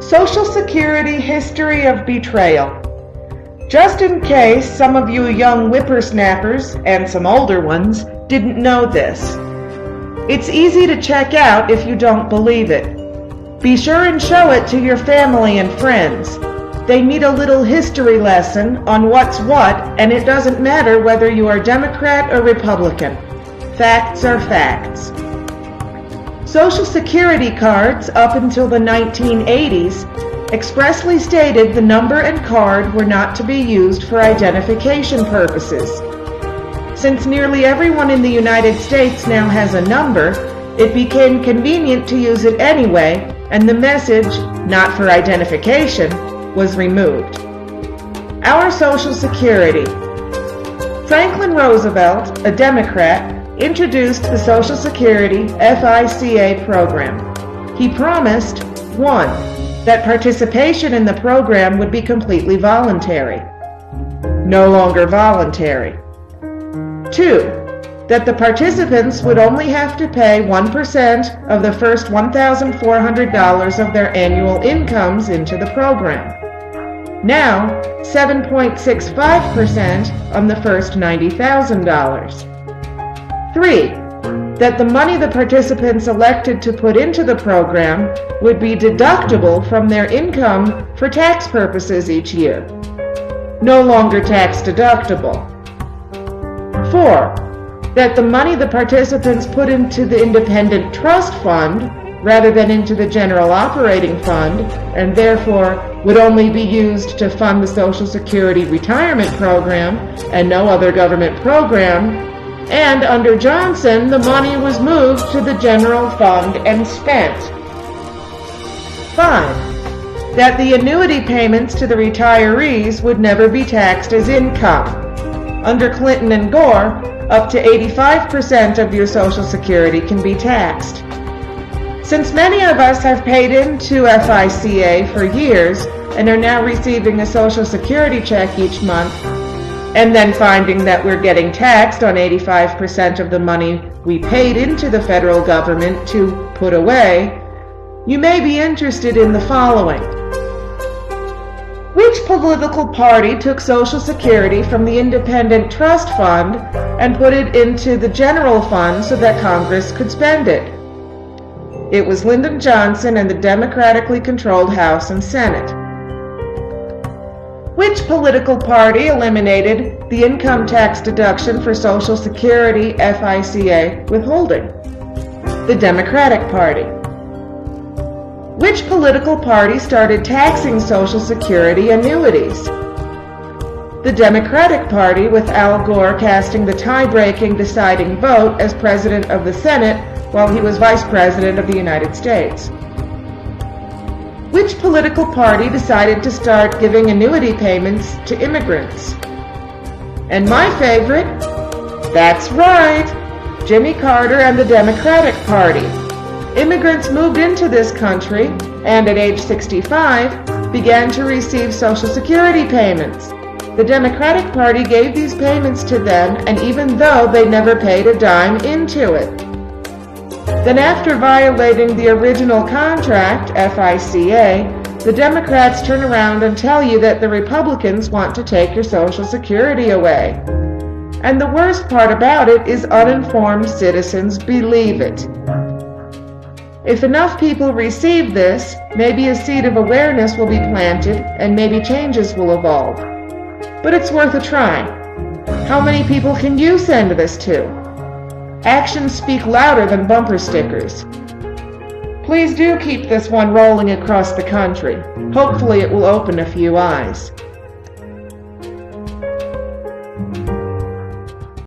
Social Security history of betrayal. Just in case some of you young whippersnappers, and some older ones, didn't know this. It's easy to check out if you don't believe it. Be sure and show it to your family and friends. They need a little history lesson on what's what, and it doesn't matter whether you are Democrat or Republican. Facts are facts. Social Security cards up until the 1980s expressly stated the number and card were not to be used for identification purposes. Since nearly everyone in the United States now has a number, it became convenient to use it anyway, and the message, "not for identification," was removed. Our Social Security. Franklin Roosevelt, a Democrat, introduced the Social Security FICA program. He promised, 1. That participation in the program would be completely voluntary. No longer voluntary. 2. That the participants would only have to pay 1% of the first $1,400 of their annual incomes into the program. Now, 7.65% on the first $90,000. 3. That the money the participants elected to put into the program would be deductible from their income for tax purposes each year. No longer tax deductible. 4. That the money the participants put into the independent trust fund rather than into the general operating fund, and therefore would only be used to fund the Social Security retirement program and no other government program, and under Johnson, the money was moved to the general fund and spent. 5. That the annuity payments to the retirees would never be taxed as income. Under Clinton and Gore, up to 85% of your Social Security can be taxed. Since many of us have paid into FICA for years and are now receiving a Social Security check each month, and then finding that we're getting taxed on 85% of the money we paid into the federal government to put away, you may be interested in the following. Which political party took Social Security from the independent trust fund and put it into the general fund so that Congress could spend it? It was Lyndon Johnson and the democratically controlled House and Senate. Which political party eliminated the income tax deduction for Social Security FICA withholding? The Democratic Party. Which political party started taxing Social Security annuities? The Democratic Party, with Al Gore casting the tie-breaking deciding vote as President of the Senate while he was Vice President of the United States. Which political party decided to start giving annuity payments to immigrants? And my favorite, that's right, Jimmy Carter and the Democratic Party. Immigrants moved into this country and at age 65 began to receive Social Security payments. The Democratic Party gave these payments to them, and even though they never paid a dime into it. Then after violating the original contract, FICA, the Democrats turn around and tell you that the Republicans want to take your Social Security away. And the worst part about it is uninformed citizens believe it. If enough people receive this, maybe a seed of awareness will be planted and maybe changes will evolve. But it's worth a try. How many people can you send this to? Actions speak louder than bumper stickers. Please do keep this one rolling across the country. Hopefully it will open a few eyes.